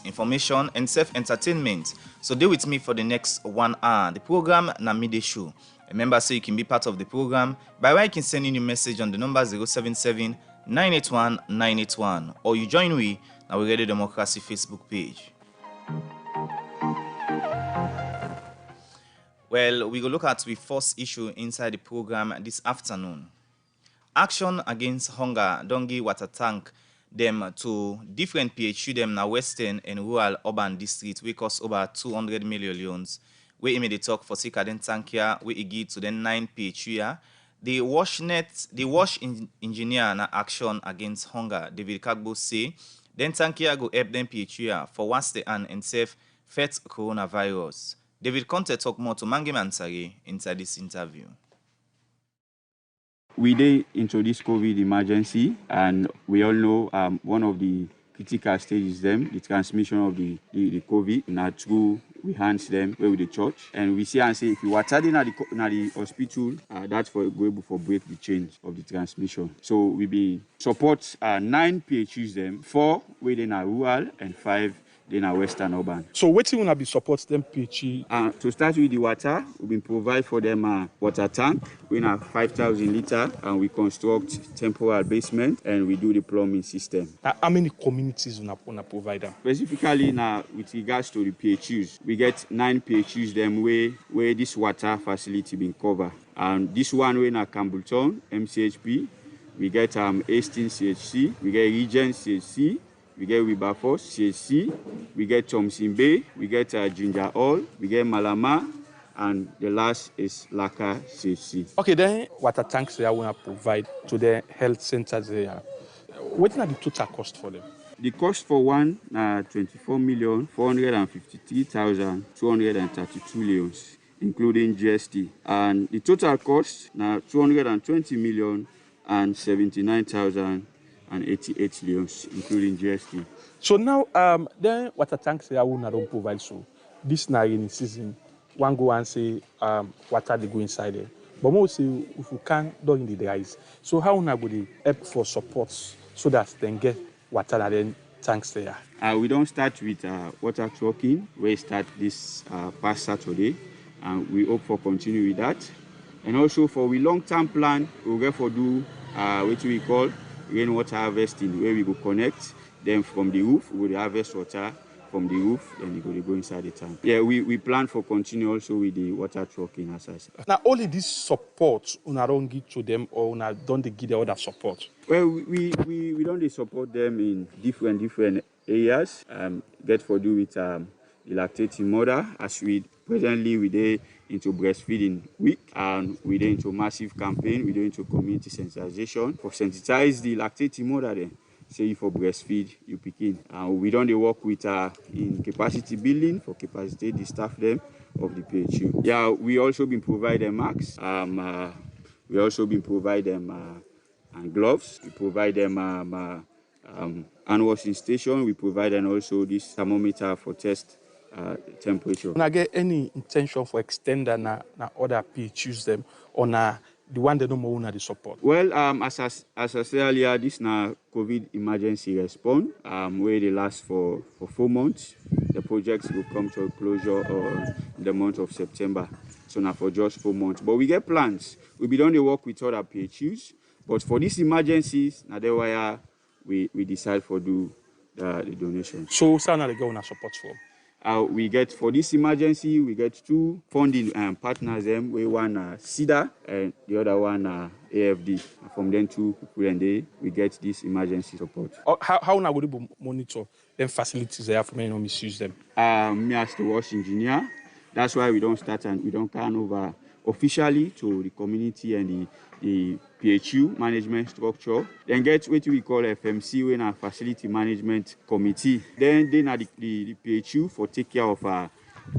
information, and self-entertainment. So stay with me for the next 1 hour. The program na midday show. Remember, so you can be part of the program by where you can send in your message on the number 077 981 981, or you join we na we Radio Democracy Facebook page. Well, we go look at the first issue inside the program this afternoon. Action against hunger don give water tank them to different PHU them na western and rural urban districts, wey cost over 200 million loans. We dey talk for Sikaden tank here, we give to the 9 PHU here. The wash engineer na action against hunger, David Kagbo say, then tank here go help them PHU here for once they and save fight coronavirus. David Conte talk more to Mangi Mansari inside this interview. We did introduce COVID emergency, and we all know one of the critical stages the transmission of the COVID. Now through we hands them where with the church, and we see and say if you are studying at the hospital, that's for able for break the chain of the transmission. So we be support 9 PHUs them, 4 within a rural and 5 in our western urban. So what you wanna be support them PHU? To start with the water, we've been provide for them water tank. We have 5,000 liter, and we construct temporary basement, and we do the plumbing system. How many communities wanna provide them? Specifically now with regards to the PHUs, we get 9 PHUs them where this water facility been covered. And this one way na Campbelltown, MCHP, we get Hastings CHC, we get Regent CHC, we get Wilberforce CHC, we get Thompson Bay, we get Ginger Hall, we get Malama, and the last is Laka CHC. Okay, then water tanks they want to provide to the health centers there. What are the total cost for them? The cost for one 24,453,232 leons, including GST, and the total cost now 220,079,088 leons, including GST. So now, then water tanks they will not provide. So this now rainy season, one go and say water they go inside there. But most say if we can during the dries. So how we go dey help for support so that then get water and then tanks there? We don't start with water trucking. We start this past Saturday, and we hope for continue with that. And also for we long-term plan, we'll get for do what we call rainwater harvesting, where we go connect them from the roof, we will harvest water from the roof, then they go inside the tank. Yeah, we plan for continue also with the water trucking as I said. Now only this support una don't give to them, or una don't they give the other support? Well, we don't support them in different areas. Get for do with the lactating mother, as we presently we dey into breastfeeding week, and we dey into massive campaign, we dey into community sensitization for sensitize the lactating mother then. Say for breastfeed you pikin. We don't work with in capacity building for capacity the staff them of the PHU. Yeah, we also been provide them masks. We also been provide them and gloves. We provide them hand washing station. We provide them also this thermometer for test temperature. When I get any intention for extender na other PHUs them, or na the one they don't know the support? Well, as I said earlier, this now COVID emergency response, where they last for 4 months. The projects will come to a closure in the month of September. So now for just 4 months. But we get plans. We be done the work with other PHUs. But for these emergencies, now that's why we decide for do the donation. So how now they go on a support for? We get for this emergency, we get 2 funding partners. Them, we one CIDA and the other one AFD. From them 2 people, and we get this emergency support. How now would you monitor them facilities they have for me not misuse them? Me as the wash engineer. That's why we don't start and we don't turn over officially to the community and the PHU management structure. Then get what we call FMC, when a facility management committee. Then are the PHU for take care of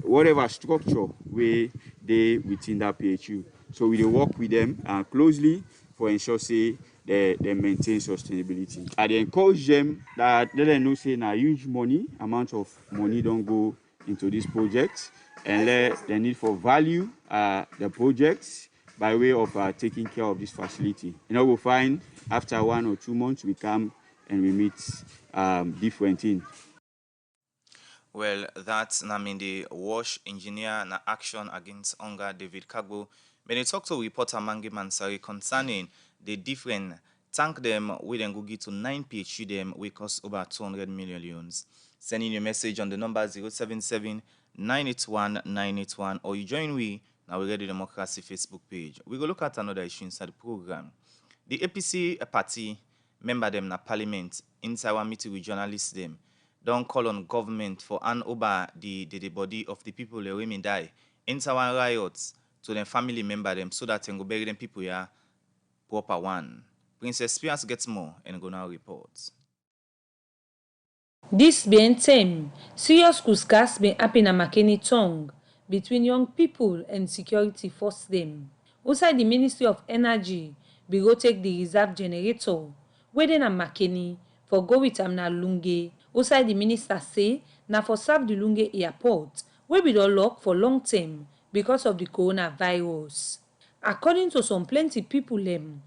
whatever structure where they within that PHU. So we work with them closely for ensure say they maintain sustainability. I encourage them that they know say na huge amount of money don't go into this project, and let the need for value the projects by way of taking care of this facility. We'll find after 1 or 2 months we come and we meet different things. Well, that's na mean the wash engineer na action against hunger David Kagbo. When they talk to reporter Mangi Mansari concerning the different thank them we then go get to 9 PhD them we cost over 200 million euros. Send in your message on the number 077 981 981 or you join we now we Ready Democracy Facebook page. We go look at another issue inside the program. The APC party member them na parliament inside one meeting with journalists them don't call on government for hand over the body of the people that women die inside one riots to their family member them so that they go bury them people here proper one. Princess Spears gets more and go now reports. This being time, serious kuskas been happen at Makeni tongue between young people and security force them. Outside the Ministry of Energy, we go take the reserve generator, waiting at Makeni for go with am na Lunge. Outside the minister say, na for serve the Lunge airport, where we don lock for long term because of the coronavirus. According to some plenty people them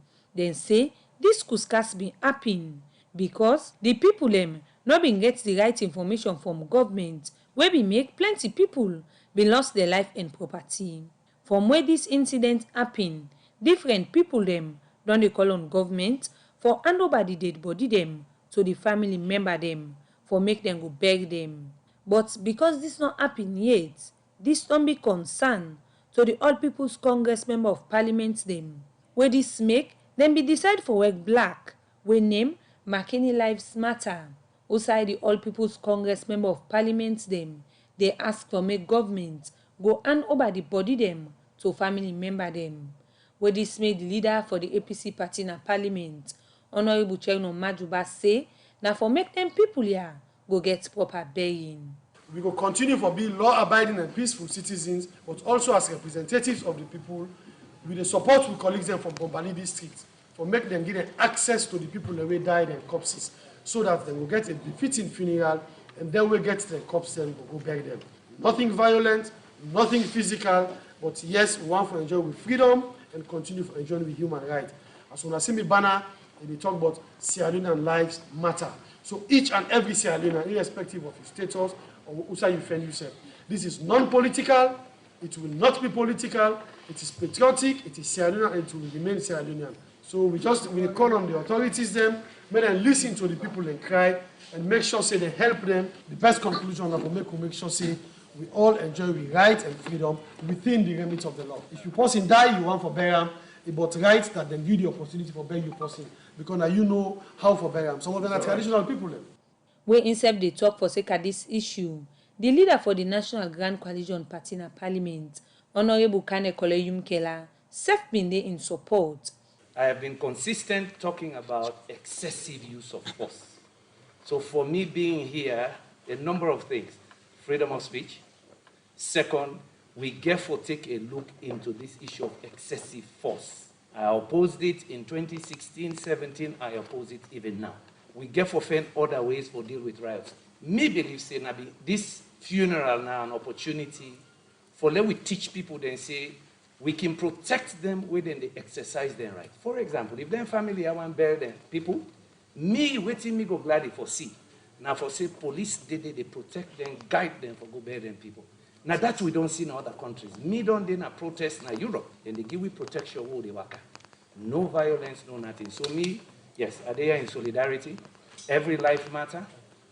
say this kuskas been happen because the people them no been get the right information from government wey be make plenty people been lost their life and property. From where this incident happen, different people them don dey call on government for hand over the dead body them to the family member them for make them go bury them. But because this not happen yet, this don't be concern to the All People's Congress member of parliament them. Where this make them be decide for work black, we name Makeni Lives Matter. Outside the All People's Congress member of parliament them, they ask for make government go hand over the body them to family member them. Where this made the leader for the APC party in parliament, Honorable Chegno Majuba say, now for make them people here go get proper burying. We will continue for being law-abiding and peaceful citizens, but also as representatives of the people, with the support with colleagues them from Bombali district, for make them get access to the people that will died and corpses, so that they will get a befitting funeral, and then we'll get the corpses and we'll go bury them. Nothing violent, nothing physical, but yes, we want to enjoy with freedom and continue to enjoy with human rights. As when I see me banner, they talk about Sierra Leonean lives matter. So each and every Sierra Leonean, irrespective of his status or who you find yourself, this is non-political. It will not be political. It is patriotic. It is Sierra Leonean, and it will remain Sierra Leonean. So we call on the authorities them, make them listen to the people and cry, and make sure say they help them. The best conclusion that we make sure say we all enjoy with right and freedom within the limits of the law. If you person die, you want for burial, but right that then give the opportunity for bury you person, because now you know how for burial. Some of them are traditional people then. Where instead they talk for sake of this issue, the leader for the National Grand Coalition Party in Parliament, Honorable Kane Koleyum Kela, self been there in support. I have been consistent talking about excessive use of force. So for me being here, a number of things. Freedom of speech. Second, we therefore take a look into this issue of excessive force. I opposed it in 2016, 17, I oppose it even now. We therefore find other ways for deal with riots. Me believe, say, Nabi, this funeral now an opportunity for let we teach people then say, we can protect them when they exercise their right. For example, if their family I want to bury them people, me waiting me go gladly for see. Now for say police they protect them, guide them for go bury them people. Now that we don't see in other countries. Me don't then a protest in Europe and they give we protection where they work. No violence, no nothing. So me, yes, are they in solidarity? Every life matter.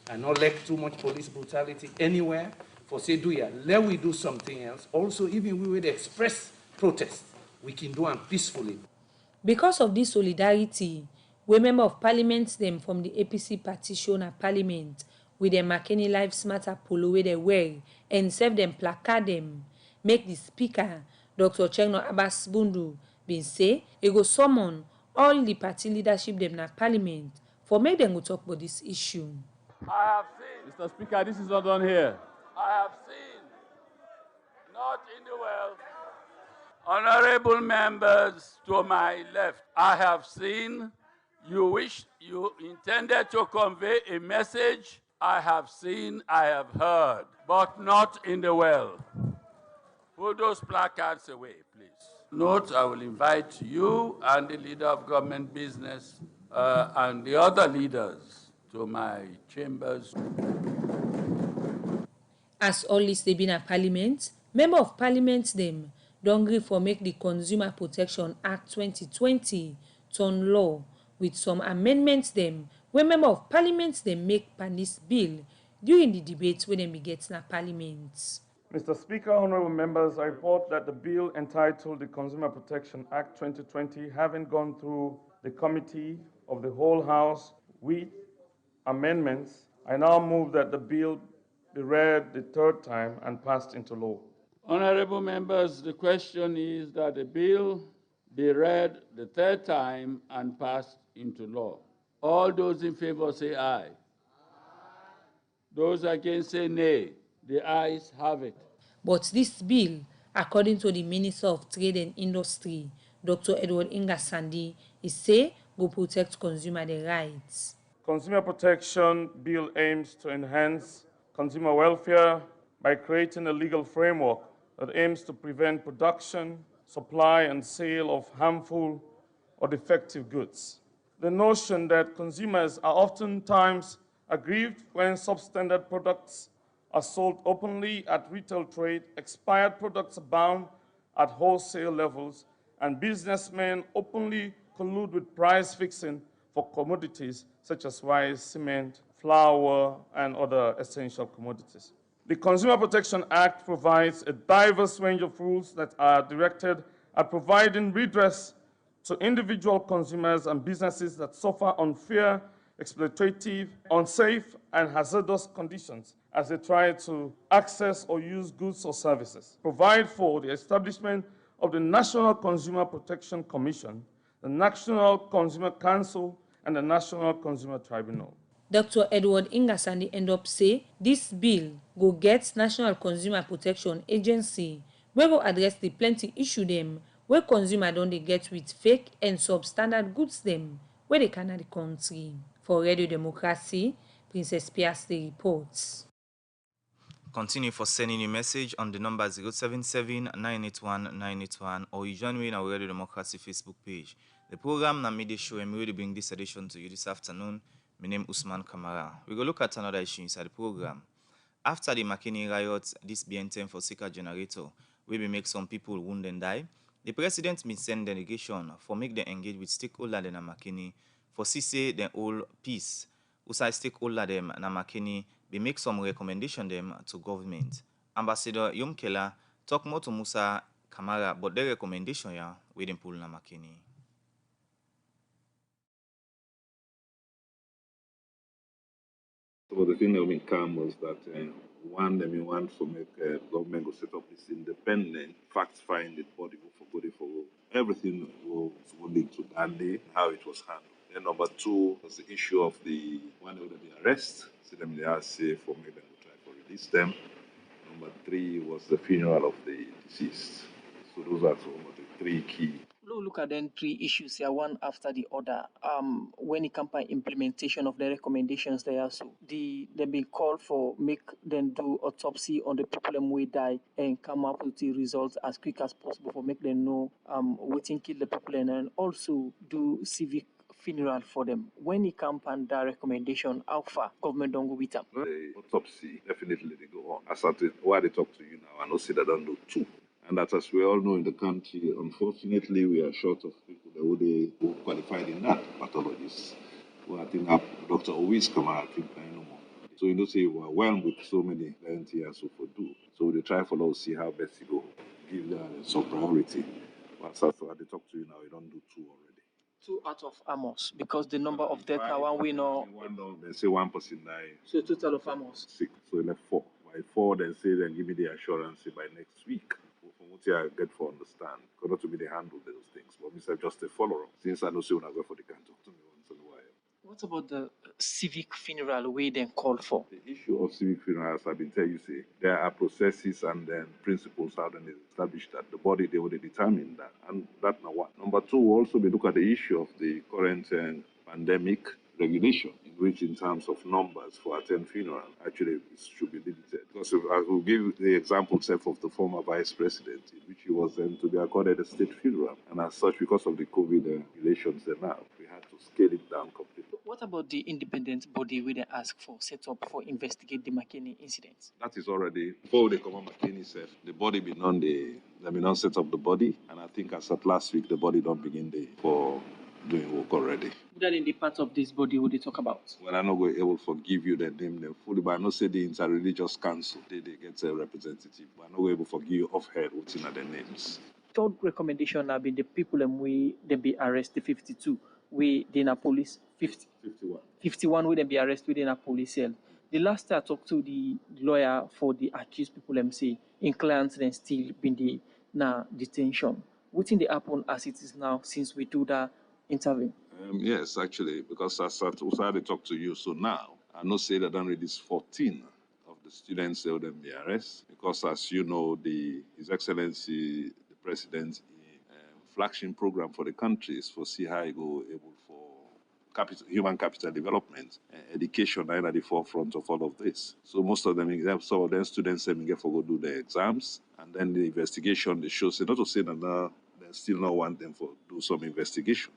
I not like too much police brutality anywhere. For say do ya, let we do something else. Also, even we would express protest, we can do them peacefully. Because of this solidarity, we member of parliament them from the APC party shown at parliament with the Makeni Lives Matter polo where they wear and serve them placard them. Make the speaker, Dr. Chegno Abbas Bundu, been say he go summon all the party leadership them na parliament for make them go talk about this issue. I have seen, Mr. Speaker, this is not done here. I have seen, not in the world, honorable members to my left, I have seen you intended to convey a message. I have seen, I have heard, but not in the world. Put those placards away, please. Note, I will invite you and the leader of government business and the other leaders to my chambers. As all list dey be na parliament, member of parliament dem don gree for make the Consumer Protection Act 2020 turn law with some amendments dem wey member of parliament dem make per dis bill during the debate wey dem bin get na parliament. Mr. Speaker, honorable members, I report that the bill entitled the Consumer Protection Act 2020, having gone through the committee of the whole House with amendments, I now move that the bill be read the third time and passed into law. Honorable members, the question is that the bill be read the third time and passed into law. All those in favor say aye. Those against say nay. The ayes have it. But this bill, according to the Minister of Trade and Industry, Dr. Edward Ingasandi, is say go protect consumer rights. Consumer Protection Bill aims to enhance consumer welfare by creating a legal framework that aims to prevent production, supply, and sale of harmful or defective goods. The notion that consumers are oftentimes aggrieved when substandard products are sold openly at retail trade, expired products abound at wholesale levels, and businessmen openly collude with price fixing for commodities such as rice, cement, flour, and other essential commodities. The Consumer Protection Act provides a diverse range of rules that are directed at providing redress to individual consumers and businesses that suffer unfair, exploitative, unsafe, and hazardous conditions as they try to access or use goods or services. Provide for the establishment of the National Consumer Protection Commission, the National Consumer Council, and the National Consumer Tribunal. Dr. Edward Ingasandi end up say this bill go get National Consumer Protection Agency wey go address the plenty issue dem wey consumer don dey get with fake and substandard goods dem wey dey carry the country. For Radio Democracy, Princess Piastri reports. Continue for sending your message on the number 077-981-981 or you join me in our Radio Democracy Facebook page. The program na Midday Show and we will bring this edition to you this afternoon. My name is Usman Kamara. We will look at another issue inside the program. After the Makeni riots, this BN10 for Sika generator will be make some people wound and die. The president may send delegation for make them engage with stakeholders in Makeni for see the whole peace. Usai stakeholder them na Makeni be make some recommendation them to government. Ambassador Yom Keller talk more to Musa Kamara but their recommendation ya with them pull na Makeni. So the thing that we calm was that one, they want to make government go set up this independent fact-finding body for everything was linked to that day, how it was handled. Then number two was the issue of the one of the arrest. See them in the RCA for make them try to release them. Number three was the funeral of the deceased. So those are some of the three key. Look at then three issues here, one after the other. When it comes to implementation of the recommendations there, so they been called for make them do autopsy on the people who die and come up with the results as quick as possible for make them know what kill the people and also do civic funeral for them. When it comes and that recommendation, how far government don't go with them? The autopsy definitely they go on. As at why they talk to you now, I know say they don't do two. And that, as we all know in the country, unfortunately, we are short of people that would qualified in that, pathologists. Well, I think Dr. Owis Kamara, I think, no more. So, you know, say we're overwhelmed with so many volunteers who for do. So, they try for us to see how best to go, give that some priority. But as they talk to you now, you don't do two already. 2 out of Amos, because the number of death now, one we know. They say one person died. So, total of Amos. 6, so left 4. By 4, then say, then give me the assurance say by next week. From what I get for understand, because not to be they handle those things, but myself just a follower. Since I know so when I go for the can talk to me once in a while. What about the civic funeral we then called for? The issue of civic funerals, I've been telling you, say, there are processes and then principles how then is established that the body they would determine that. And that's not what. Number two, we'll also be look at the issue of the current pandemic regulation, in which in terms of numbers for attend funeral, actually it should be limited. Because I will give the example self of the former vice president, in which he was then to be accorded a state funeral. And as such, because of the COVID regulations now, we had to scale it down completely. What about the independent body where they ask for set up for investigate the McKinney incident? That is already, before they come on McKinney said, the body be non they be not set up the body. And I think as of last week, the body don't begin for doing work already. That in the part of this body would they talk about? Well, I'm not going to be able to forgive you the name them fully, but I know say the interreligious council, they get a representative. But I'm not going to be able to forgive you off head what's in their names. Third recommendation have been the people and we they be arrested 52. We in a police 51 we then be arrested within a police cell. The last time I talked to the lawyer for the accused people say in clients then still been the detention. What in the happen as it is now since we do that interview? Yes, actually, because as I talk to you, so now I know say that done release 14 of the students that will be arrested because as you know, His Excellency the President flagship program for the country is for see how you go able for human capital development, education are at the forefront of all of this. So most of them, some of them students get for go do their exams, and then the investigation they show say not to say that now they still not want them for do some investigation.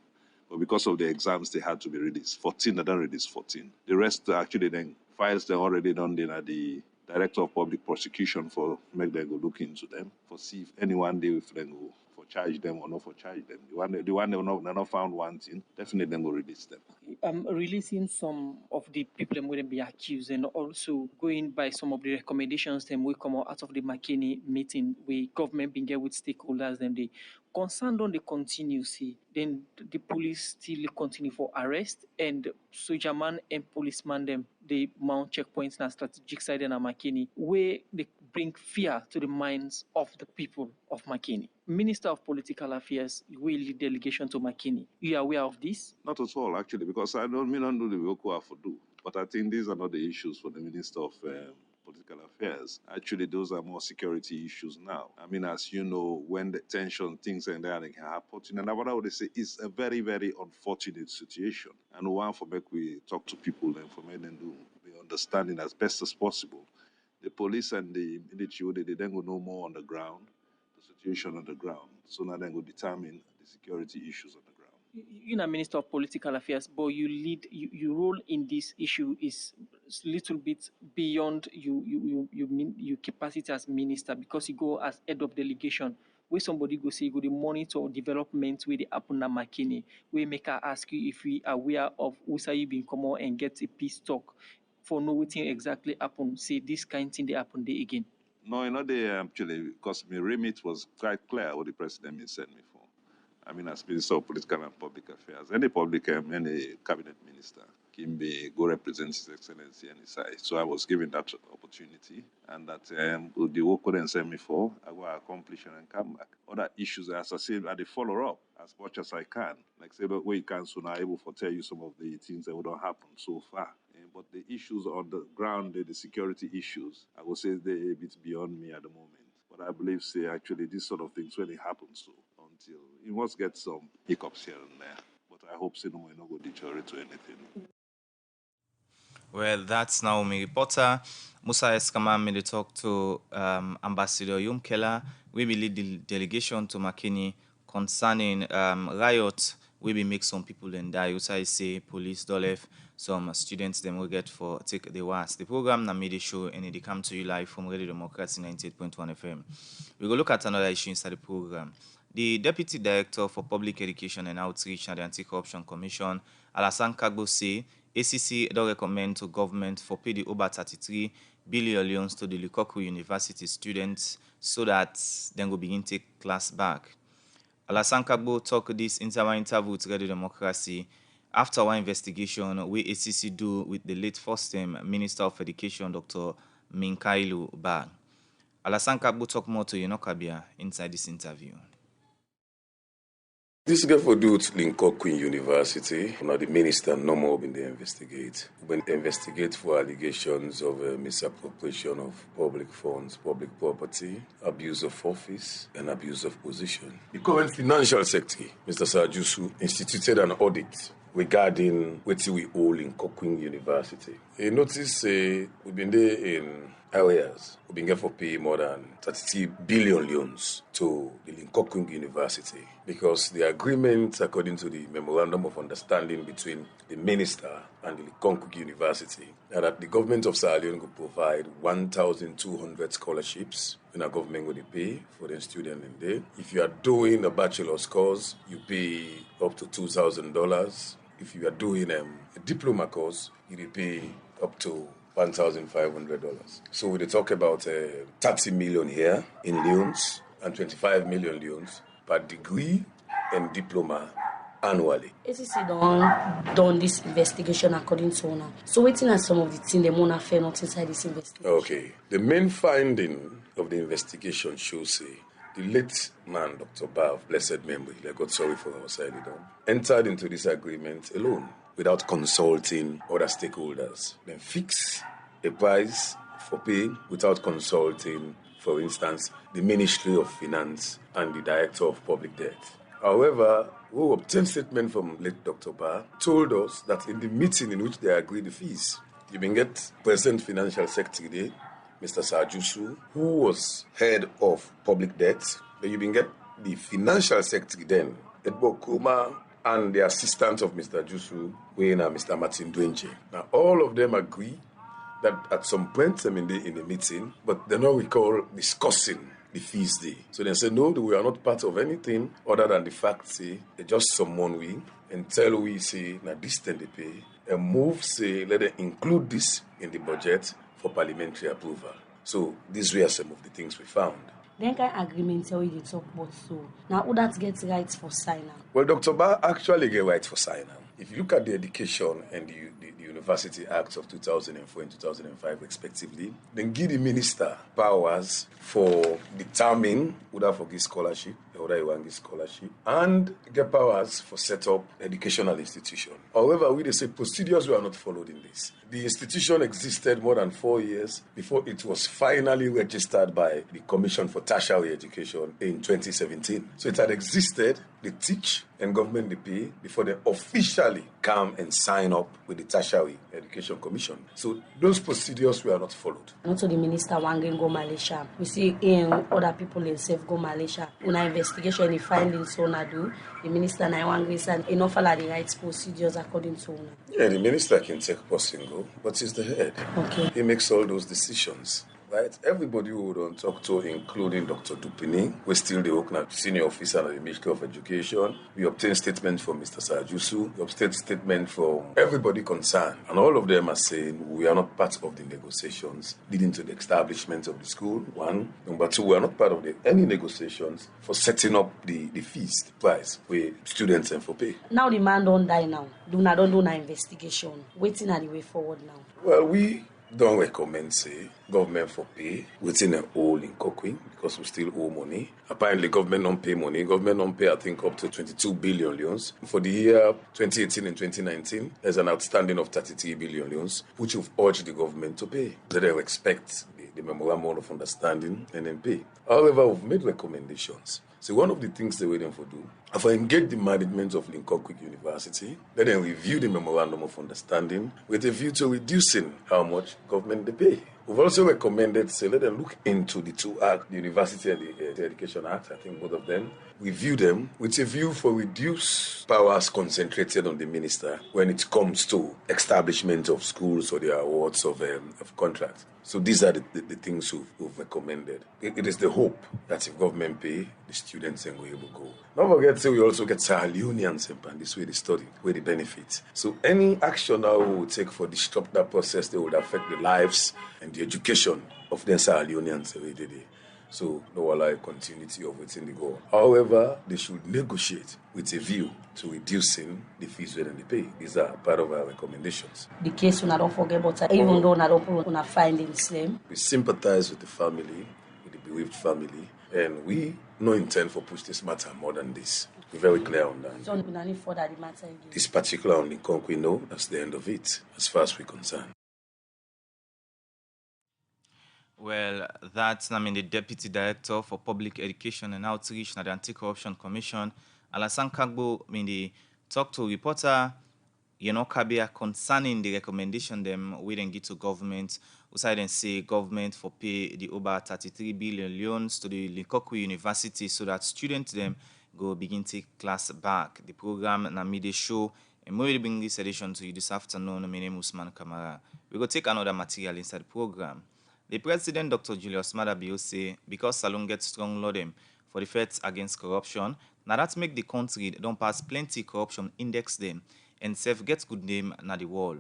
But because of the exams, they had to be released. 14, they don't release 14. The rest actually then files they already done then at the Director of Public Prosecution for make them go look into them, for see if anyone they will then go for charge them or not for charge them. The one they're not found wanting, definitely then go release them. Releasing some of the people that wouldn't be accused and also going by some of the recommendations that will come out of the McKinney meeting where government been get with stakeholders them they concerned on the continuity, then the police still continue for arrest and soldier man and policeman them they mount checkpoints na strategic side in McKinney where they bring fear to the minds of the people of McKinney. Minister of Political Affairs will lead delegation to McKinney. You are aware of this? Not at all, actually, because I don't do the work I have to do. But I think these are not the issues for the Minister of Political Affairs. Actually, those are more security issues now. I mean, as you know, when the tension, things like that can happen. And what I would say is a very, very unfortunate situation. And one for make we talk to people and for make them do the understanding as best as possible. The police and the military, they then go know more on the ground, the situation on the ground. So now they go determine the security issues on the ground. You're a Minister of Political Affairs, but your role in this issue is a little bit beyond your capacity as minister because you go as head of delegation. Where somebody go say you go to monitor development where they happen at McKinney, where make I ask you if we are aware of who say you been come out and get a peace talk for know what exactly happened. Say this kind of thing they happen there again. No, you know they actually because my remit was quite clear what the president sent me for. I mean, as Minister of Political and Public Affairs, any cabinet minister can be go represent His Excellency and his side. So I was given that opportunity, and that the work couldn't send me for, I will accomplish and come back. Other issues, as I said, I follow up as much as I can. Like say, but where you can, so now able to tell you some of the things that would not happen so far. But the issues on the ground, the security issues, I would say they're a bit beyond me at the moment. But I believe, say, actually, these sort of things when it happens, so until you must get some hiccups here and there. But I hope say no more, no go deteriorate to anything. Well, that's Naomi reporter. Musa Eskama made a talk to Ambassador Yum Keller. We will lead the delegation to McKinney concerning riot. We will make some people then die. Also, say police dolef some students them will get for take the worst. The program na made a show and it come to you live from Radio Democracy 98.1 FM. We go look at another issue inside the program. The Deputy Director for Public Education and Outreach at the Anti-Corruption Commission, Alassane Kagbo, say ACC don't recommend to government for pay the over 33 billion loans to the Lukaku University students so that then go begin take class back. Alassane Kagbo talk this in our interview with Radio Democracy after our investigation we ACC do with the late first-time Minister of Education, Dr. Minkailu Ba. Alassane Kagbo talk more to Yenokabia inside this interview. This guy for do to Linkoku University. Now the minister no more been they investigate. When investigate for allegations of misappropriation of public funds, public property, abuse of office, and abuse of position. The current financial secretary, Mr. Sajusu, instituted an audit regarding what we owe in Linkoku University. He noticed we've been there in areas. We've been able to pay more than 33 billion loans to the Linkokwing University because the agreement, according to the Memorandum of Understanding between the minister and the Linkokwing University, that the government of Sierra Leone will provide 1,200 scholarships in our government will pay for the student in there. If you are doing a bachelor's course, you pay up to $2,000. If you are doing a diploma course, you will pay up to $1,500. So we talk about 30 million here in loans and 25 million loans per degree and diploma annually. ACC done this investigation according to now. So waiting at some of the things they want to fair not inside this investigation. Okay. The main finding of the investigation shows the late man, Dr. Ba, of blessed memory, like God sorry for our side, entered into this agreement alone without consulting other stakeholders. Then fix a price for pay without consulting, for instance, the Ministry of Finance and the Director of Public Debt. However, who obtained statement from late Dr. Ba told us that in the meeting in which they agreed the fees, you can get President Financial Secretary, Mr. Sajusu, who was head of public debt. Then you can get the Financial Secretary then, Edbo Kuma, and the assistant of Mr. Jusu, Mr. Martin Dwenche. Now, all of them agree that at some point in the meeting, but they don't recall discussing the fees day. So they say, no, we are not part of anything other than the fact, say, they just summon we and tell we, say, now this thing they pay, and move, say, let them include this in the budget for parliamentary approval. So these were some of the things we found. Then kind of agreement we did talk about so. Now who that gets rights for sign-up? Well, Dr. Ba actually get rights for sign-up. If you look at the Education and the University Acts of 2004 and 2005 respectively, then give the minister powers for determining whether for give scholarship, whether you want give scholarship, and get powers for set up educational institution. However, we say procedures were not followed in this. The institution existed more than 4 years before it was finally registered by the Commission for Tertiary Education in 2017. So it had existed, they teach and government they pay before they officially come and sign up with the Tertiary Education Commission. So those procedures were not followed. Not to the minister wanging go Malaysia. We see other people in safe go Malaysia. When I investigation, the findings so na do, the minister na wanging and enough follow the rights procedures according to una. Yeah, the minister can take person go, but he's the head. Okay. He makes all those decisions. Right? Everybody who don't talk to, including Dr. Dupini, who is still the Okna senior officer at the Ministry of Education. We obtained statement from Mr. Sajusu. We obtained statement from everybody concerned. And all of them are saying we are not part of the negotiations leading to the establishment of the school, one. Number two, we are not part of any negotiations for setting up the fees, the price, where students and for pay. Now the man don't die now. Don't do no investigation. Waiting at the way forward now. Well, we don't recommend, say, government for pay within a hole in Linkokwing because we still owe money. Apparently, government don't pay money. Government don't pay, I think, up to 22 billion loans. For the year 2018 and 2019, there's an outstanding of 33 billion loans, which we've urged the government to pay. So they respect the Memorandum of Understanding and then pay. However, we've made recommendations. So one of the things they're waiting for do, if I engage the management of Linkokwing University, let them review the Memorandum of Understanding with a view to reducing how much government they pay. We've also recommended, say, let them look into the two acts, the University and the Education Act, I think both of them, review them with a view for reduced powers concentrated on the minister when it comes to establishment of schools or the awards of contracts. So these are the things we've recommended. It is the hope that if government pay, the students will able to go. Don't forget, we also get Sierra Leoneans and this way they study, where they benefit. So any action now we will take for disrupt that process, they would affect the lives and the education of the Sierra Leoneans every day. So no allow continuity of within the goal. However, they should negotiate with a view to reducing the fees when they pay. These are part of our recommendations. The case when I don't forget, but even though I don't put on findings slim. We sympathize with the family, with the bereaved family, and we no intend for push this matter more than this. We're very clear on that. So we don't further the matter again. This particular on Lincoln, we know that's the end of it, as far as we're concerned. Well, that's the Deputy Director for Public Education and Outreach at the Anti-Corruption Commission, Alassane Kagbo, the talk to reporter Kabia concerning the recommendation them we then give to government. Usai then say government for pay the over 33 billion loans to the Linkoku University so that students them go begin take class back. The program na midday show and we will bring this edition to you this afternoon. My name is Usman Kamara. We go take another material inside the program. The President, Dr. Julius Maada Bio, say because Salone gets strong law them for the fight against corruption, now that make the country don't pass plenty corruption index them and self get good name na the world.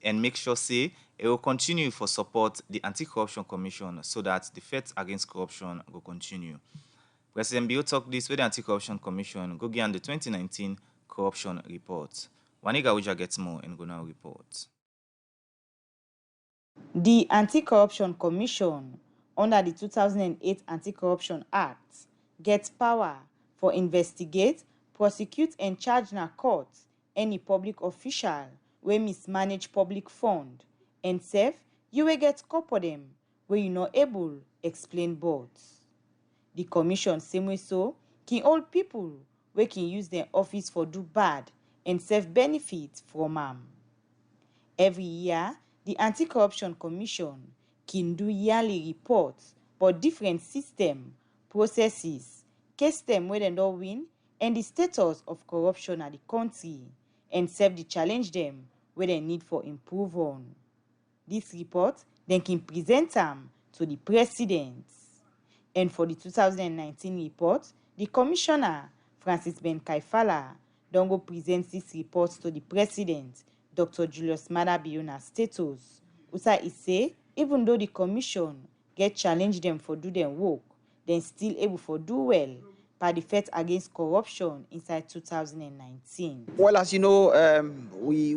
And make sure say it will continue for support the Anti-Corruption Commission so that the fight against corruption will continue. President Bio talk this with the Anti-Corruption Commission go get on the 2019 corruption report. Waniga Uja gets more and go now report. The Anti-Corruption Commission, under the 2008 Anti-Corruption Act, gets power for investigate, prosecute and charge na court any public official wey mismanage public fund and sef you will get copy them where you not able explain both. The commission same way so can hold people wey can use their office for do bad and self benefit from am. Every year, the Anti-Corruption Commission can do yearly reports for different system, processes, case them where they don't win, and the status of corruption at the country, and serve the challenge them where they need for improve on. This report then can present them to the president. And for the 2019 report, the commissioner, Francis Ben Kaifala, don't go present this report to the president, Dr. Julius Maada Bio status. Usa is say, even though the commission get challenge them for do their work, then still able for do well by the fight against corruption inside 2019. Well, as you know, we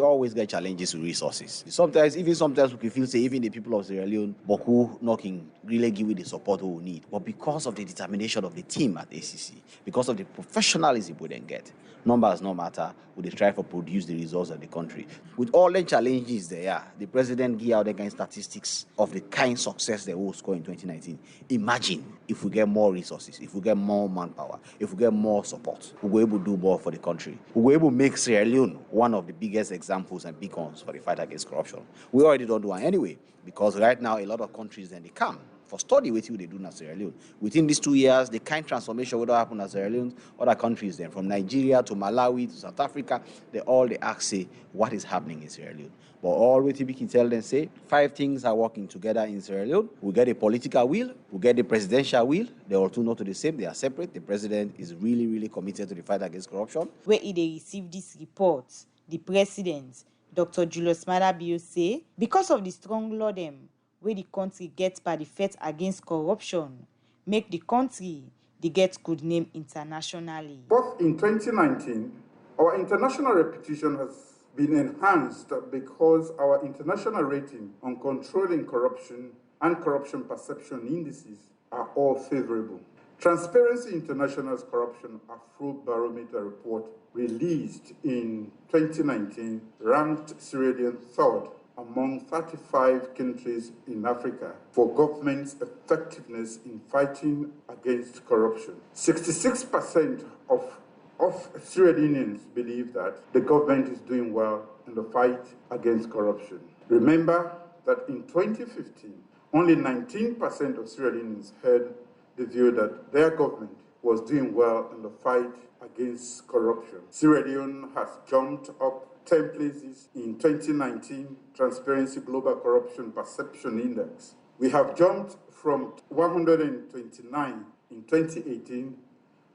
always get challenges with resources. Sometimes we can feel say even the people of Sierra Leone, Boku knocking really give the support we need. But because of the determination of the team at ACC, because of the professionalism we then get, numbers no matter, we try to produce the results of the country. With all the challenges there, the president give out the kind of statistics of the kind success they will score in 2019. Imagine if we get more resources, if we get more manpower, if we get more support, we're able to do more for the country. We're able to make Sierra Leone one of the biggest examples and beacons for the fight against corruption. We already don't do it anyway, because right now a lot of countries then they come for study with you they do in Sierra Leone. Within these 2 years, the kind of transformation would happen in Sierra Leone, other countries then, from Nigeria to Malawi to South Africa, they ask say what is happening in Sierra Leone. But all we can tell them say 5 things are working together in Sierra Leone. We get a political will, we get the presidential will. They are two not the same, they are separate. The president is really, really committed to the fight against corruption. Where they receive this report, the president, Dr. Julius Maada Bio say, because of the strong law them where the country gets by the fight against corruption, make the country they get good name internationally. Both in 2019, our international reputation has been enhanced because our international rating on controlling corruption and corruption perception indices are all favorable. Transparency International's Corruption Afrobarometer report released in 2019 ranked Sierra Leone third among 35 countries in Africa for government's effectiveness in fighting against corruption. 66% of Sierra Leoneans believe that the government is doing well in the fight against corruption. Remember that in 2015, only 19% of Sierra Leoneans held the view that their government was doing well in the fight against corruption. Sierra Leone has jumped up 10 places in 2019 Transparency Global Corruption Perception Index. We have jumped from 129 in 2018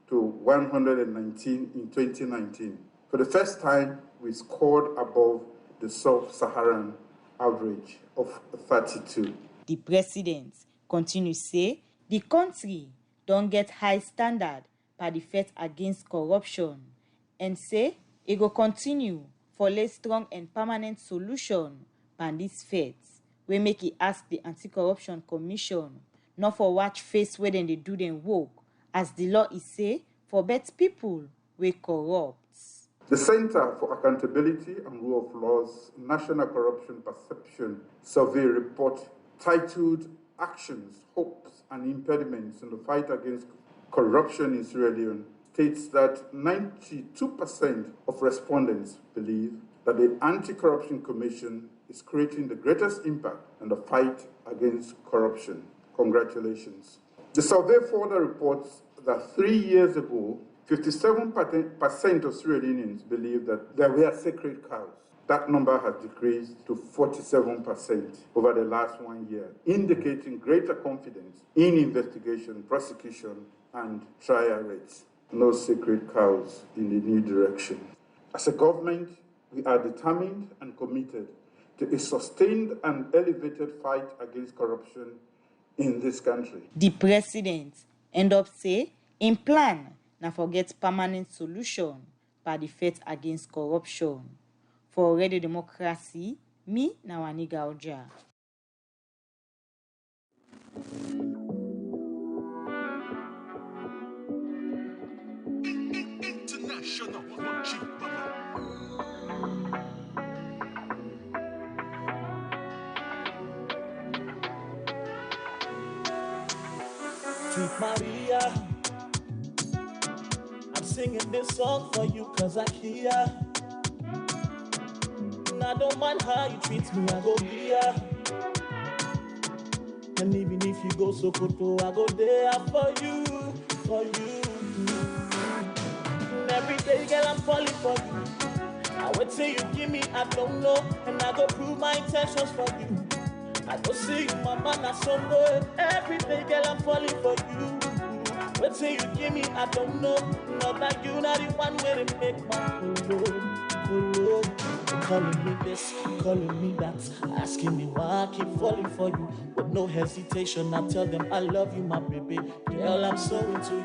to 119 in 2019. For the first time, we scored above the sub-Saharan average of 32. The president continues to say the country don't get high standard by the fight against corruption and say it will continue for less strong and permanent solution than this fight. We make it ask the Anti-Corruption Commission not for watch face where then they do their work, as the law is say for bet people we corrupt. The Center for Accountability and Rule of Law's National Corruption Perception Survey report titled Actions, Hopes and Impediments in the Fight Against Corruption in Sierra Leone states that 92% of respondents believe that the Anti-Corruption Commission is creating the greatest impact in the fight against corruption. Congratulations. The survey further reports that 3 years ago, 57% of Sierra Leoneans believed that there were sacred cows. That number has decreased to 47% over the last 1 year, indicating greater confidence in investigation, prosecution, and trial rates. No sacred cows in the new direction. As a government, we are determined and committed to a sustained and elevated fight against corruption in this country. The president end up say, in plan, na forget permanent solution for the fight against corruption. For Radio Democracy, me, na Waniga Oja. Sweet Maria, I'm singing this song for you cause I care. And I don't mind how you treat me, I go here. And even if you go Sokoto, I go there for you, for you. And every day, girl, I'm falling for you. I wait till you give me, I don't know. And I go prove my intentions for you. I go see you, my man, I so good. Every day, girl, I'm falling for you. Wait till you give me, I don't know. Not like you, not the one way to make my hello. Calling me this, calling me that, asking me why I keep falling for you. With no hesitation, I tell them I love you, my baby. Girl, I'm so into you.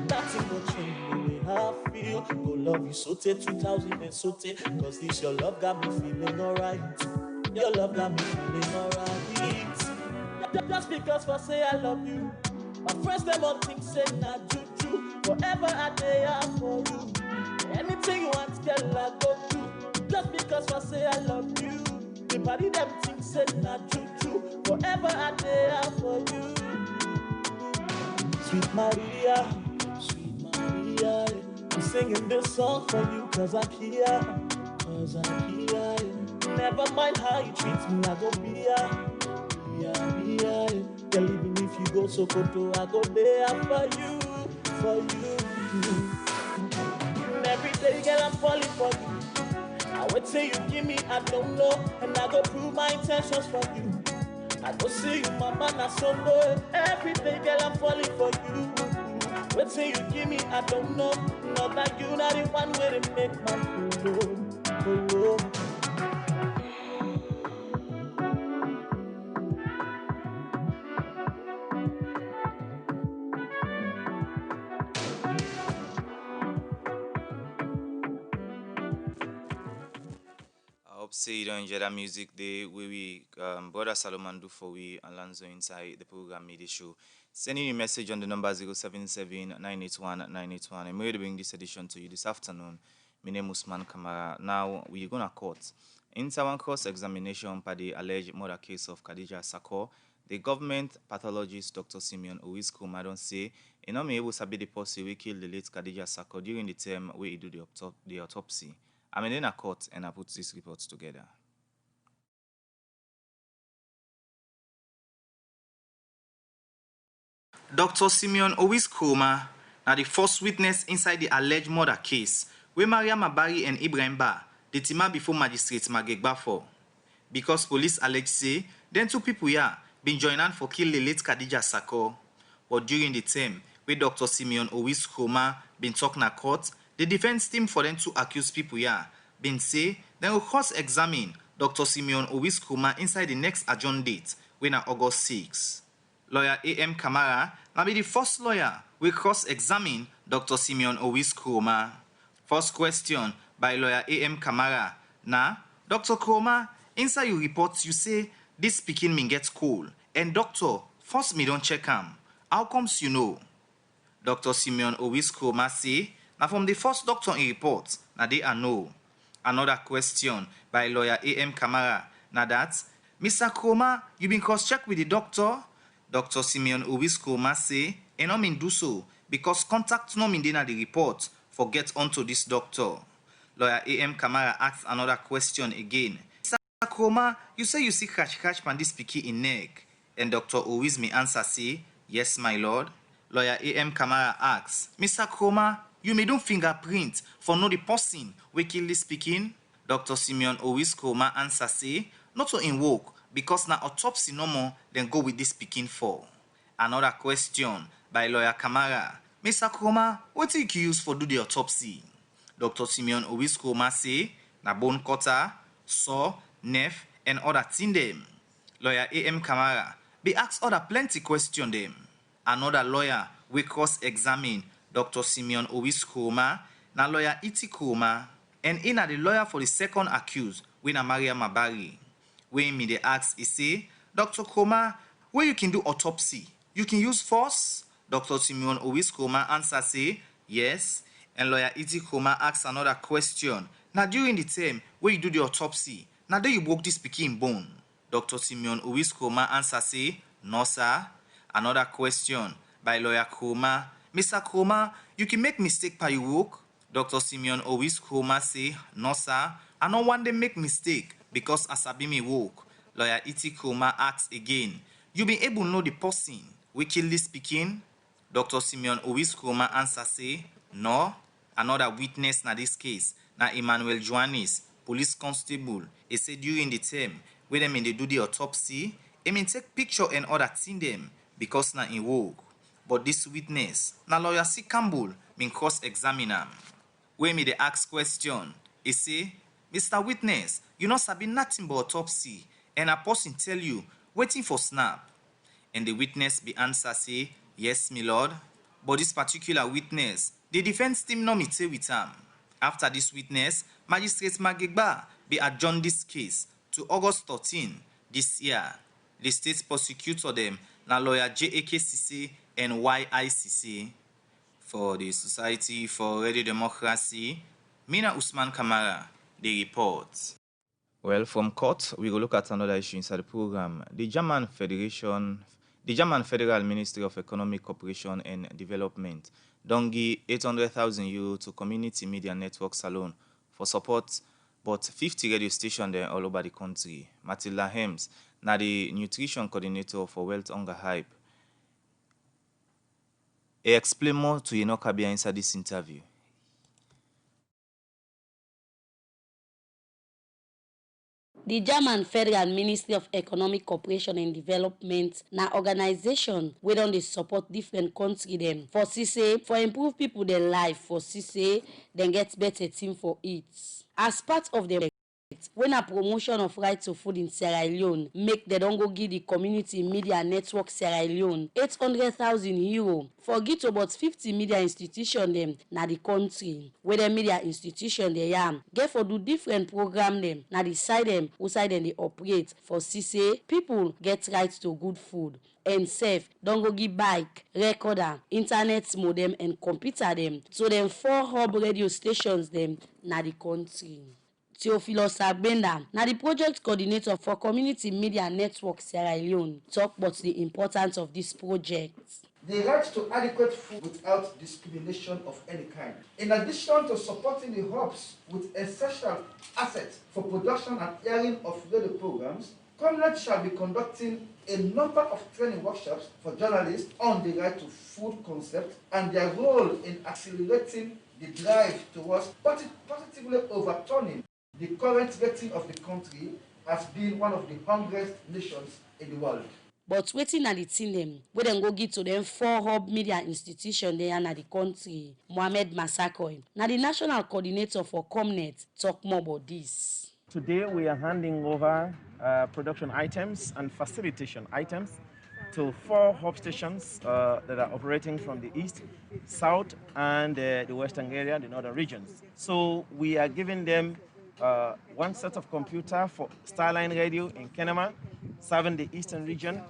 Nothing will change the way I feel. Go love you, sote 2000 and sote. Cause this your love got me feeling alright. Your love got me feeling alright. Just because I say I love you, my friends them all think say nah juju. Forever I there for you. Anything you want, girl, I go do. Just because I say I love you, the body them think say nah juju. Forever I there for you. Sweet Maria, I'm singing this song for you cause I care, cause I care. Never mind how you treat me, I go be here. Girl, even if you go Sokoto, I go there for you, for you. And every day, girl, I'm falling for you. I wait till you give me, I don't know. And I go prove my intentions for you. I go see you, my man, I so good. Every day, girl, I'm falling for you. Wait till you give me, I don't know. Not like you, not the one way to make my hello. Say you don't enjoy that music day where we brother Solomon do for we Alonzo inside the program media show. Sending you a message on the number 077-981-981. I'm ready to bring this edition to you this afternoon. My name is Usman Kamara. Now we're gonna court. Inside one cross-examination by the alleged murder case of Khadija Sakor, the government pathologist Dr. Simeon Owis-Kurma don't say he not able to be the person who killed the late Khadija Sakor during the time where he do the autopsy. I'm in a court and I put these reports together. Dr. Simeon Owis-Kurma now the first witness inside the alleged murder case where Maria Mabari and Ibrahim Ba, the team before magistrate Magegba for. Because police allege say, then two people here been joining for kill the late Khadija Sakor. But during the time where Dr. Simeon Owis-Kurma been talking at court, the defense team for them to accuse people here been say they will cross-examine Dr. Simeon Owis-Kurma inside the next adjourned date, when on August 6. Lawyer A.M. Kamara now be the first lawyer will cross-examine Dr. Simeon Owis-Kurma. First question by lawyer A.M. Kamara. Now, Dr. Kurma, inside your reports you say this speaking me gets cold, and doctor, first me don't check him. How comes you know? Dr. Simeon Owis-Kurma say, now from the first doctor in report, now they are no. Another question by lawyer A.M. Kamara. Now that, Mr. Kurma, you been cross-checked with the doctor? Dr. Simeon Owis-Kurma say, and I mean do so, because contact no mean the report for get onto this doctor. Lawyer A.M. Kamara asked another question again. Mr. Kroma, you say you see catch pan this picky in neck. And Dr. Owizmi answer say, yes, my lord. Lawyer A.M. Kamara asks, Mr. Kroma, you may do fingerprint for know the person we kill this speaking. Dr. Simeon Owis Kroma answer say, not to invoke, because na autopsy no more than go with this speaking for. Another question by Lawyer Kamara. Mr. Kroma, what did you use for do the autopsy? Dr. Simeon Owis Kroma say, na bone cutter, saw, knife, and other thing them. Lawyer A.M. Kamara be asked other plenty question them. Another lawyer we cross-examine Dr. Simeon Owis Kroma, na lawyer Iti Kroma, and in the lawyer for the second accused, we na Maria Mabari. When me they ask, he say, Dr. Kroma, where you can do autopsy, you can use force? Dr. Simeon Owis Kroma answer say, yes. And lawyer Iti Kroma asks another question. Now during the time where you do the autopsy, now do you broke this pikin bone? Dr. Simeon Owis Kroma answer say, no sir. Another question by lawyer Kroma. Mr. Kroma, you can make mistake by your work? Dr. Simeon Owis Kroma say, no sir, I don't want them make mistake because asabi me work. Lawyer Iti Kroma asks again, you be able to know the person we kill this pikin? Dr. Simeon Owis Kroma answer say, no. Another witness na this case, na Emmanuel Joannis, police constable, he say during the time when them in they do the autopsy, he mean take picture and other thing them because na in work. But this witness, na lawyer C. Campbell, mean cross-examine him. When me they ask question, he say, Mr. Witness, you not sabi nothing but autopsy, and a person tell you, waiting for snap. And the witness be answer say, yes, my lord. But this particular witness, the defense team no meet with him. After this witness, Magistrate Magegba be adjourned this case to August 13 this year. The state prosecutor them, na lawyer JAKCC and YICC. For the Society for Radio Democracy, Mina Usman Kamara, the report. Well, from court, we will look at another issue inside the program. The German Federal Ministry of Economic Cooperation and Development don't give €800,000 to community media networks alone for support, but 50 radio stations there all over the country. Matilda Hems, now the nutrition coordinator for Wealth Hunger Hype, explain more to Enoch Kabia inside this interview. The German Federal Ministry of Economic Cooperation and Development na organization wey don dey support different country dem for for improve people their life for dem get better thing for it. As part of the when a promotion of right to food in Sierra Leone make they don't go give the community media network Sierra Leone €800,000 for give about 50 media institution them na the country where the media institution they get for do different program them na the side them who side them they operate for people get right to good food and safe don't go give bike, recorder, internet modem and computer them so them 4 hub radio stations them na the country. Theophilus Agbenda, now the project coordinator for Community Media Network Sierra Leone, talk about the importance of this project. The right to adequate food without discrimination of any kind. In addition to supporting the hubs with essential assets for production and airing of radio programs, Comnet shall be conducting a number of training workshops for journalists on the right to food concept and their role in accelerating the drive towards positively overturning the current rating of the country as being one of the hungriest nations in the world. But waiting at the team them, we then go give to them 4 hub media institutions there in the country. Mohamed Massakoy, now the national coordinator for Comnet, talk more about this. Today we are handing over production items and facilitation items to 4 hub stations that are operating from the east, south, and the western area, the northern regions. So we are giving them 1 set of computer for Starline Radio in Kenema, serving the eastern region.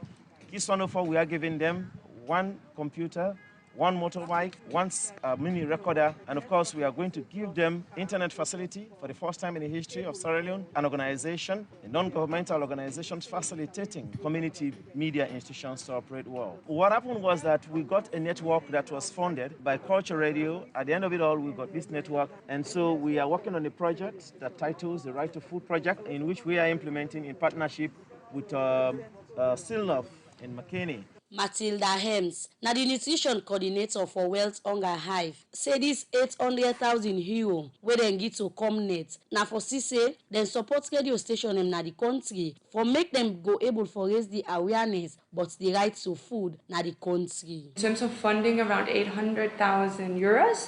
Kiss 104, we are giving them 1 computer one motorbike, one mini recorder, and of course we are going to give them internet facility for the first time in the history of Sierra Leone, an organization, a non-governmental organization facilitating community media institutions to operate well. What happened was that we got a network that was funded by Culture Radio. At the end of it all, we got this network, and so we are working on a project that titles the Right to Food Project, in which we are implementing in partnership with Silnof in McKinney. Matilda Hems, na the nutrition coordinator for Wealth Hunger Hive, say this 800,000 euro wey dem give to Comnet na for see say dem support radio station dem na the country for make them go able for raise the awareness but the right to food na the country. In terms of funding, around 800,000 euros,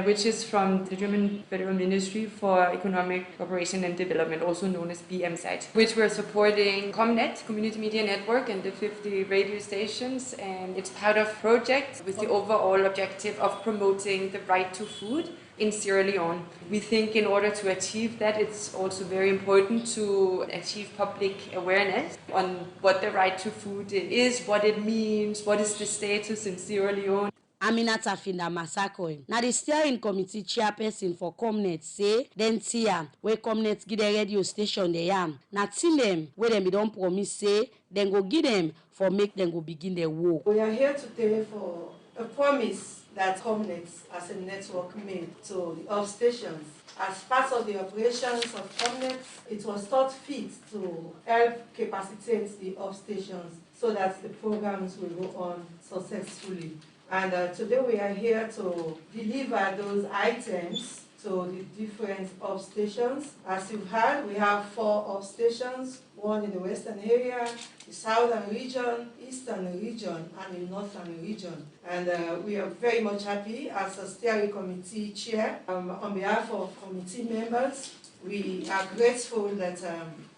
which is from the German Federal Ministry for Economic Cooperation and Development, also known as BMZ, which we're supporting Comnet, Community Media Network, and the 50 radio stations. And it's part of a project with the overall objective of promoting the right to food in Sierra Leone. We think in order to achieve that, it's also very important to achieve public awareness on what the right to food is, what it means, what is the status in Sierra Leone. Aminata Finda Masakoy, na the steering committee chairperson for Comnet, say dem tia where Comnet give the radio station they am. Na till them where dem don't promise say dem go give them for make them go begin their work. We are here today for a promise that Comnet as a network made to the off stations. As part of the operations of Comnet, it was thought fit to help capacitate the off stations so that the programs will go on successfully. And today we are here to deliver those items to the different off stations. As you've heard, we have 4 off stations, one in the western area, the southern region, eastern region, and the northern region. And we are very much happy as a steering committee chair. On behalf of committee members, we are grateful that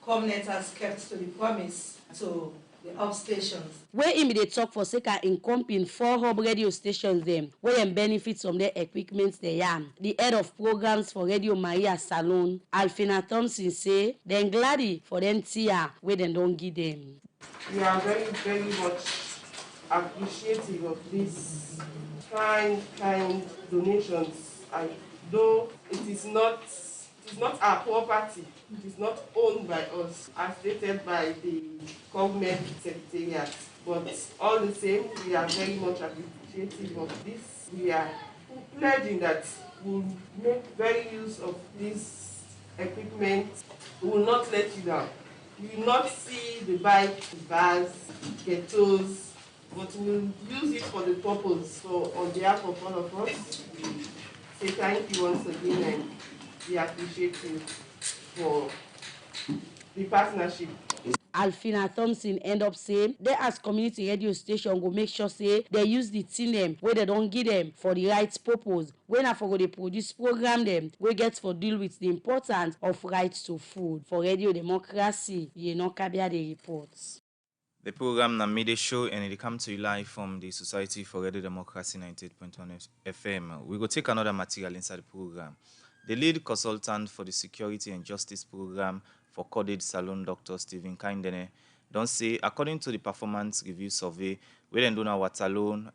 Comnet has kept to the promise to the off stations. Where him dey talk for Seka in company 4 hub radio stations them, where them benefit from their equipment they am. The head of programs for Radio Maria Salon, Alfina Thompson, say them glad for them tia where them don't give them. We are very, very much appreciative of these kind donations. And though it is not our property, it is not owned by us, as stated by the government secretariat. But all the same, we are very much appreciative of this. We are pledging that we will make very use of this equipment. We will not let you down. You will not see the bike, the bars, ghettos, but we will use it for the purpose. So on behalf of all of us, we say thank you once again, and we appreciate you for the partnership. Alfina Thompson end up saying they as community radio station go make sure say they use the thing them where they don't give them for the right purpose. When I forgot they produce program them, we get for deal with the importance of rights to food. For Radio Democracy, you know Kabia the reports. The program na midday show and it come to you live from the Society for Radio Democracy 98.1 FM. We go take another material inside the program. The lead consultant for the Security and Justice Program for Coded Salon, Dr. Stephen Kindene, don't say, according to the performance review survey, where they do now Watalone,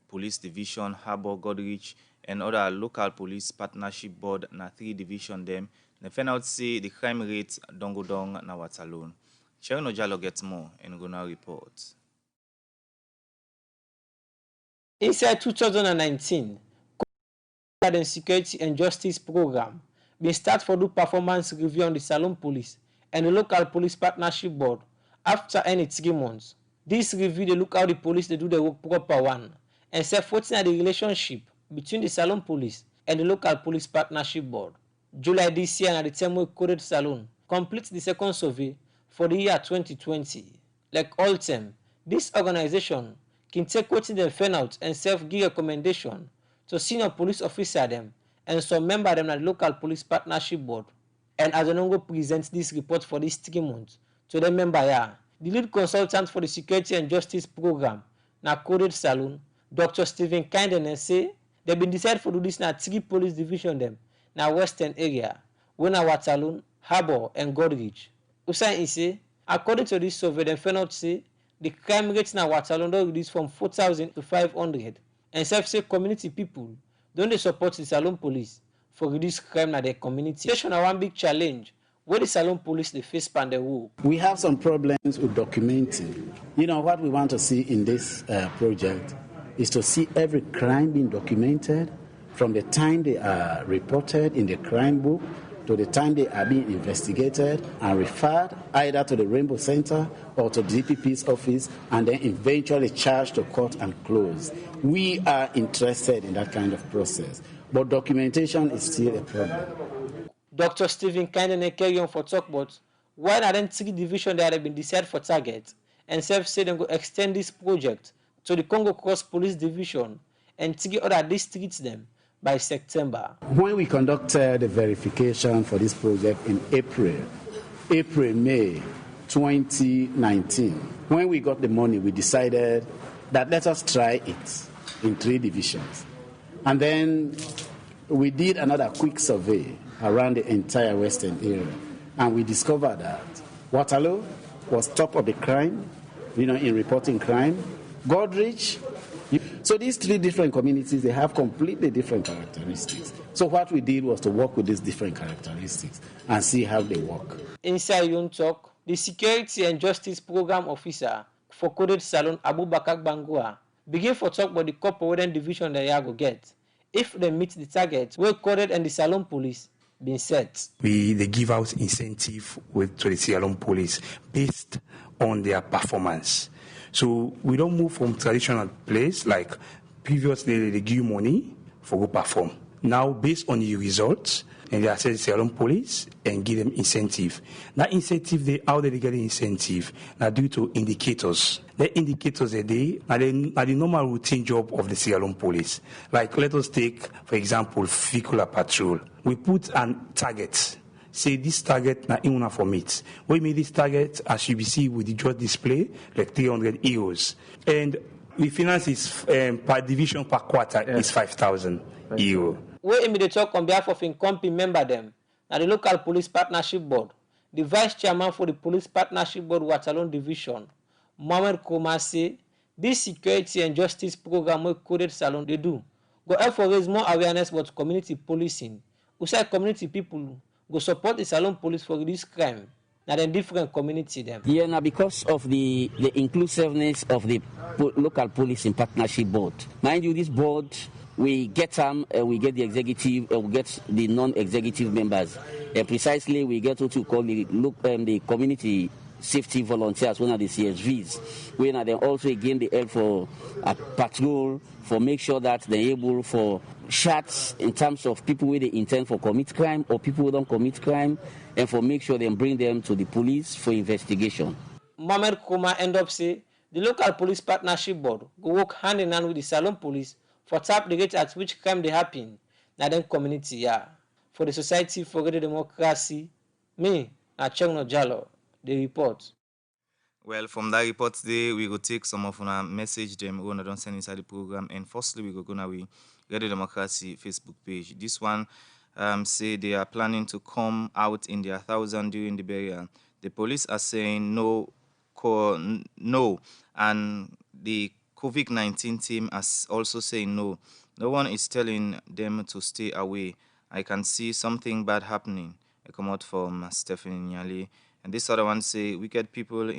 Police Division, Harbour, Godrich, and other local police partnership board na 3 division them, they find out say the crime rate don't go down na Watalone. Sharon Ojalo gets more and go now report. Inside 2019, the Security and Justice Program been start for the performance review on the Salon Police and the local police partnership board after any 3 months. This review they look how the police they do the work proper one and set forth the relationship between the Salon Police and the local police partnership board. July this year and the time we coded Salon completes the second survey for the year 2020. Like all time, this organization can take what they find out and self-give recommendation to senior police officer them and some member them at the local police partnership board. And as Onongo presents this report for these 3 months to the member here, the lead consultant for the Security and Justice Program, na Coded Salon, Dr. Stephen Kindene say they've been decided for do this na 3 police division them na western area, when Watalone, Harbour and Godrich. Usain say, according to this survey, they found out say the crime rate na Watalone don't reduce from 4,000 to 500, and self-say community people don't they support the Salone police for reduce crime in their community. That's one big challenge where the Salone police they face pan the world. We have some problems with documenting. You know, what we want to see in this project is to see every crime being documented from the time they are reported in the crime book to the time they are being investigated and referred either to the Rainbow Center or to the DPP's office and then eventually charged to court and closed. We are interested in that kind of process, but documentation is still a problem. Dr. Stephen Kindene carry on for talk about why not then 3 division that have been decided for target and self say they go extend this project to the Congo Cross Police Division and 3 other districts them by September. When we conducted the verification for this project in May 2019, when we got the money, we decided that let us try it in 3 divisions. And then we did another quick survey around the entire western area, and we discovered that Waterloo was top of the crime, in reporting crime. Godrich. So these 3 different communities, they have completely different characteristics. So what we did was to work with these different characteristics and see how they work. Inside Yon Talk, the Security and Justice Program Officer for Coded Salone, Abubakar Bangua, begin for talk about the corporate division that you go get if they meet the target where Coded and the Salone police been set. They give out incentive to the Salone police based on their performance. So we don't move from traditional place like previously they give money for go perform. Now based on the results, and they assess the Salone police and give them incentive. That incentive, how they get the incentive? Now due to indicators. The indicators are the normal routine job of the Salone police. Like let us take, for example, vehicular patrol. We put an target. Say this target na in for meet. We made this target, as you see with the just display, like 300 euros. And we finance is per division per quarter is 5,000 euros. We immediately talk on behalf of Incompi member them. Now the local police partnership board, the vice chairman for the police partnership board Waterloo division, Mohamed Koma say this security and justice program we Coded Salone they do go help for raise more awareness about community policing. We say community people go support the Salone police for reduce crime. Now then different community them. Yeah, now because of the inclusiveness of the local police in partnership board. Mind you, this board we get we get the executive, we get the non-executive members. Precisely, we get what you call the community safety volunteers, one of the CSVs. We now then also again the help for a patrol for make sure that they're able for shots in terms of people where they intend for commit crime or people who don't commit crime, and for make sure they bring them to the police for investigation. Mohamed Koma end up say the local police partnership board go work hand in hand with the Salone police for tap the rate at which crime they happen. Now then community for the Society for Radio Democracy. Me, Achengno Jalo, the report. Well, from that report today, we will take some of our message them we don't send inside the program. And firstly, we go gonna we Radio Democracy Facebook page. This one say they are planning to come out in their 1,000 during the burial. The police are saying no, and the COVID-19 team is also saying no. No one is telling them to stay away. I can see something bad happening. I come out from Stephanie Nyali. And this other one say wicked people